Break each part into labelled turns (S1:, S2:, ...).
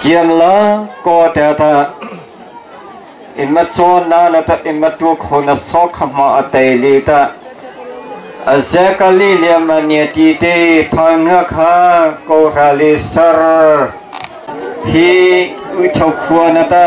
S1: kiam la ko te ta in ma chon na na ta in ma tu khona so khama atei li ta azekali liam ania ti te phanga kha ko rali sar hi u chau khua na ta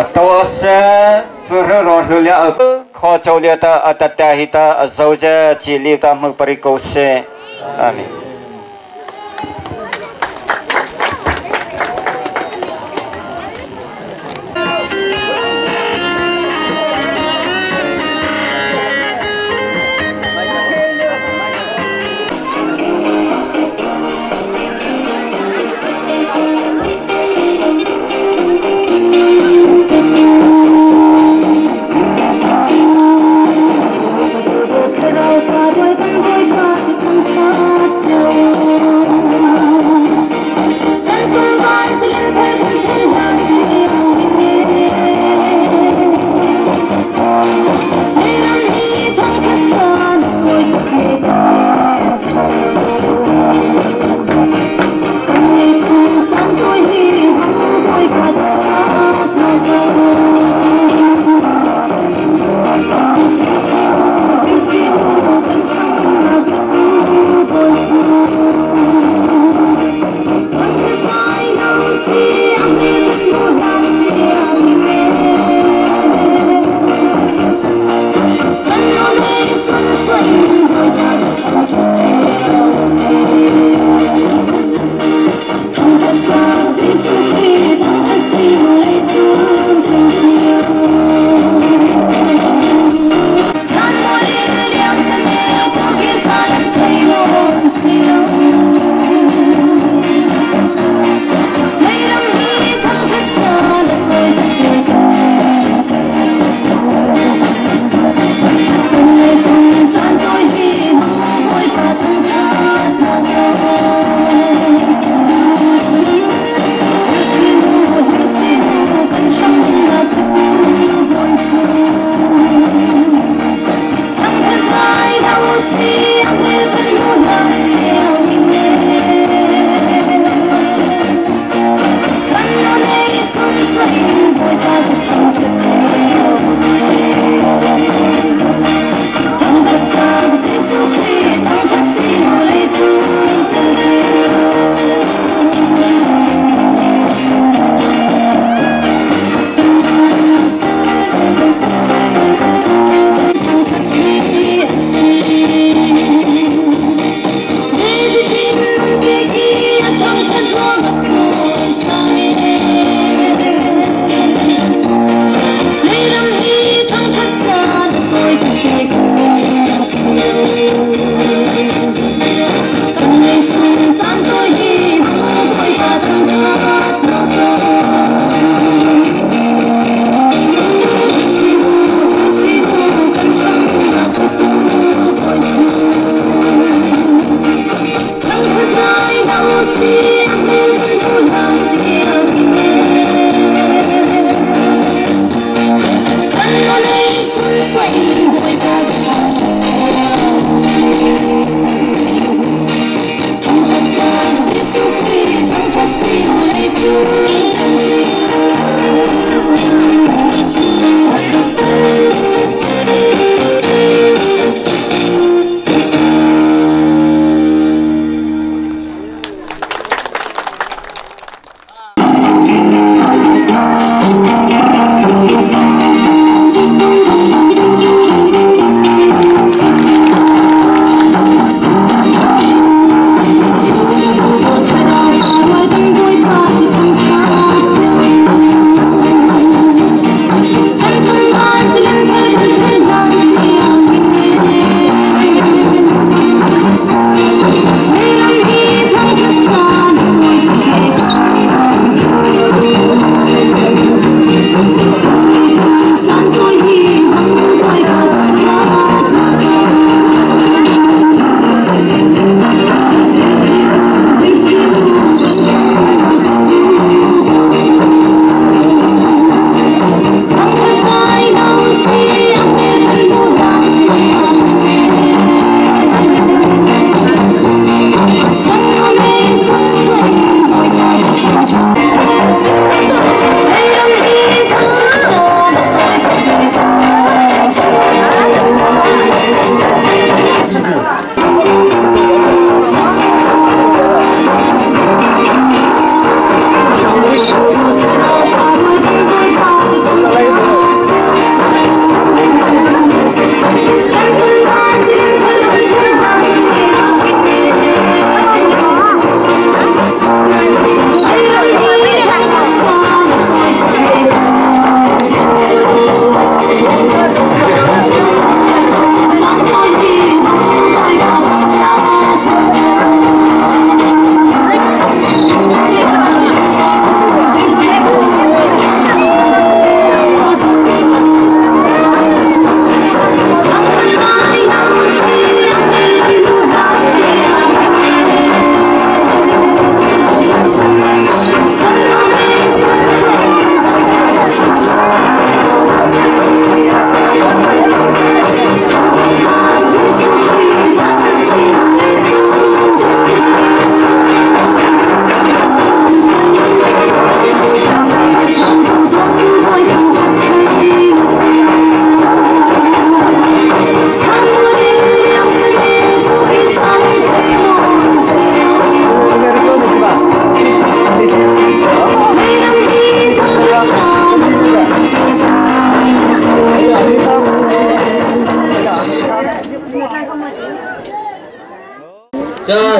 S1: atawa sa sura ro hlia kho chau lia ta atata hi ta azauja chi li ta mak pari ko se amen.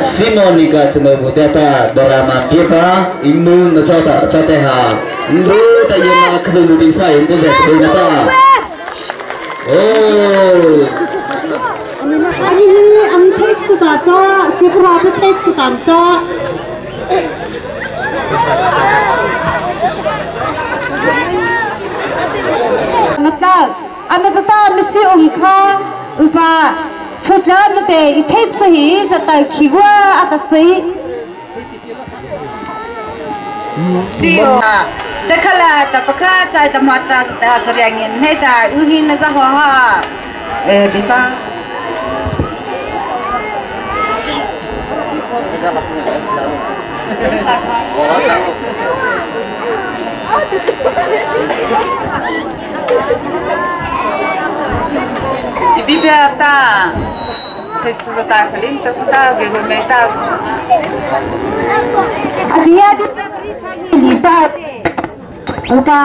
S2: Simonika cenobu data drama pipa imun no chata ha ndo ta yema khulu ding sa yem ko ze ko ta oh
S3: ani am thai chu da cha sipra ta thai chu tam cha maka amazata misi kha upa chotla mate ichai sahi zata khiwa atasi
S4: siyo dekhala tapaka chai tamata zariangin heda uhin na za ha bisa Bibia ta sesuatu tak kelim tak gego meta
S3: adia di ta upa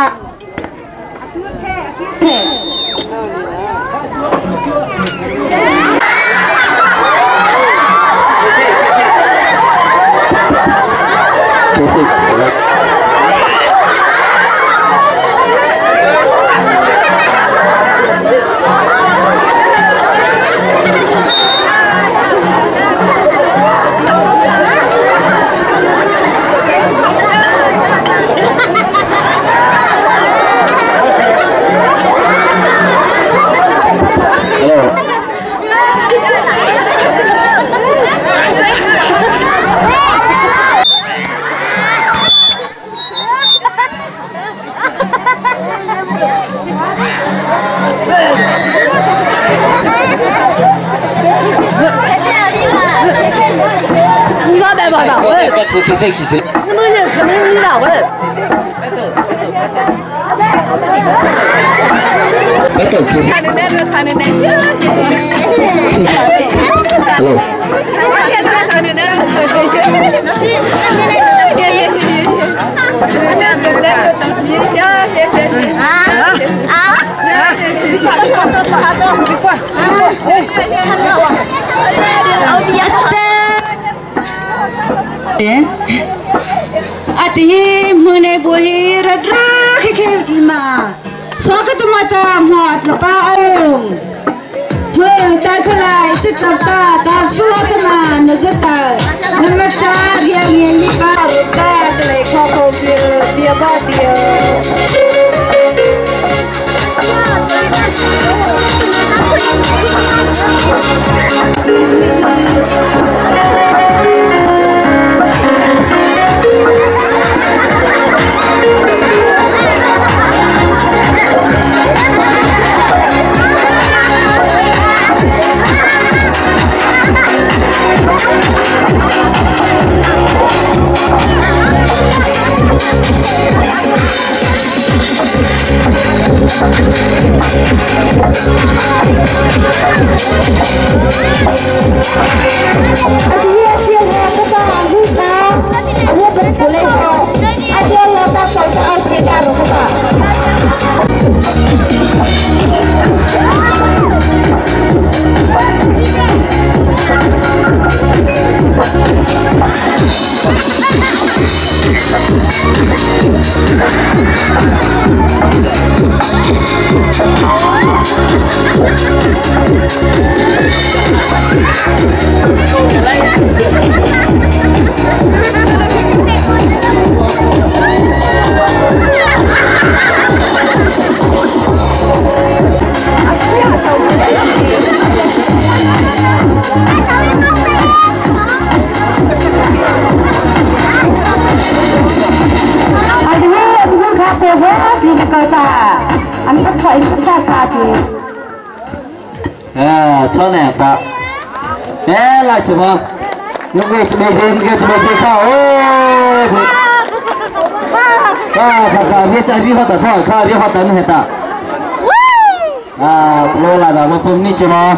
S2: Qui c'est
S3: ati mune bohi radra kike ima swagat mata mot lapa om mu ta khalai sitapta ta sulatma nazata namaskar yang ni par ta tele khoko dia ba dia
S2: cho nè ta thế là chụp không lúc này chụp bên sao ôi thật biết chơi gì hoạt động thôi khai biết hoạt động hết ta lô là đó mà không đi chụp không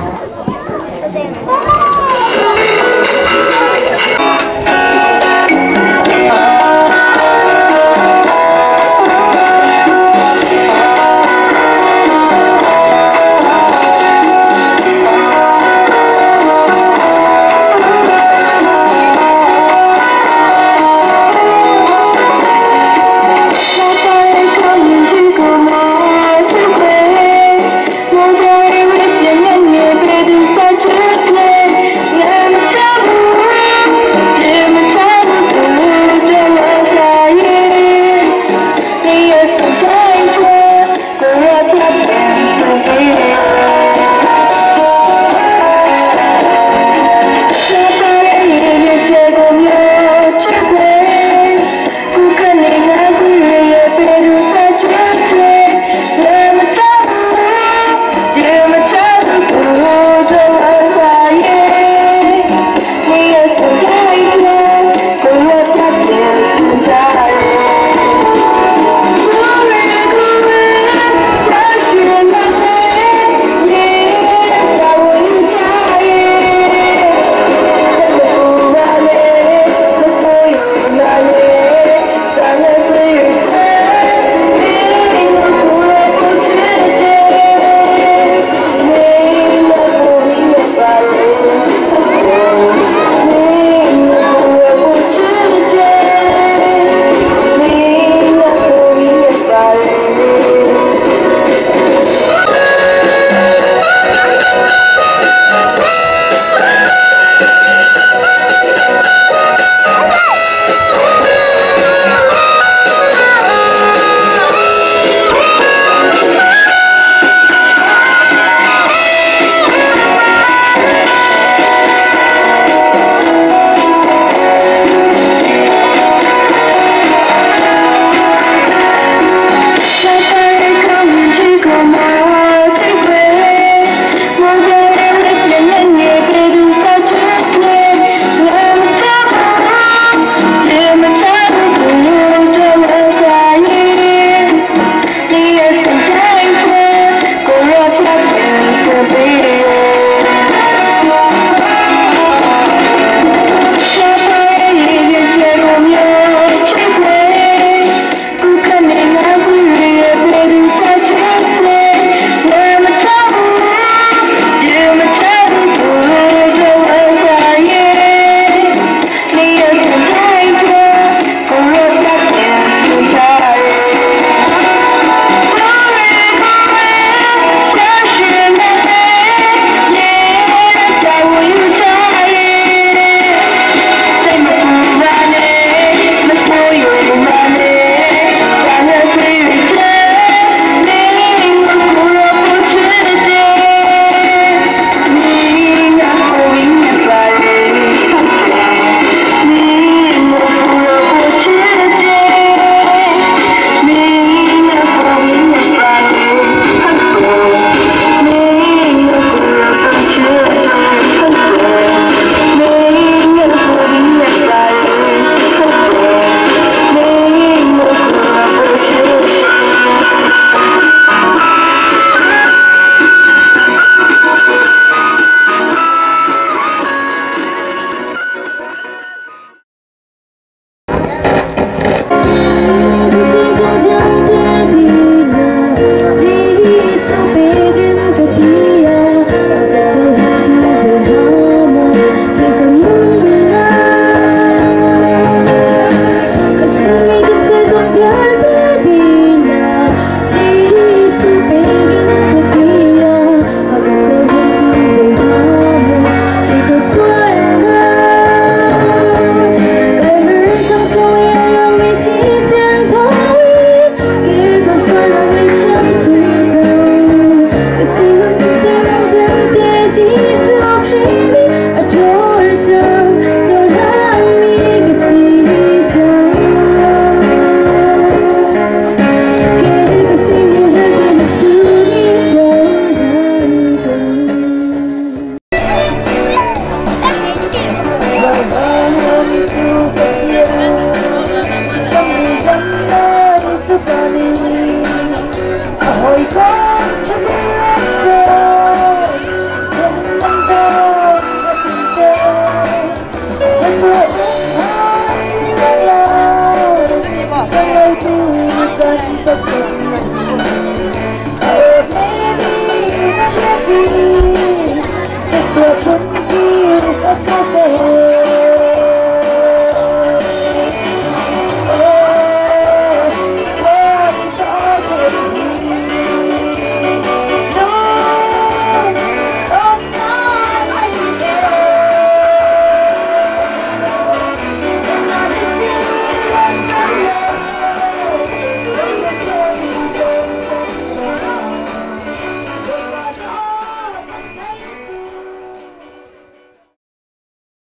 S3: Hãy subscribe cho kênh Ghiền Mì Gõ để không bỏ lỡ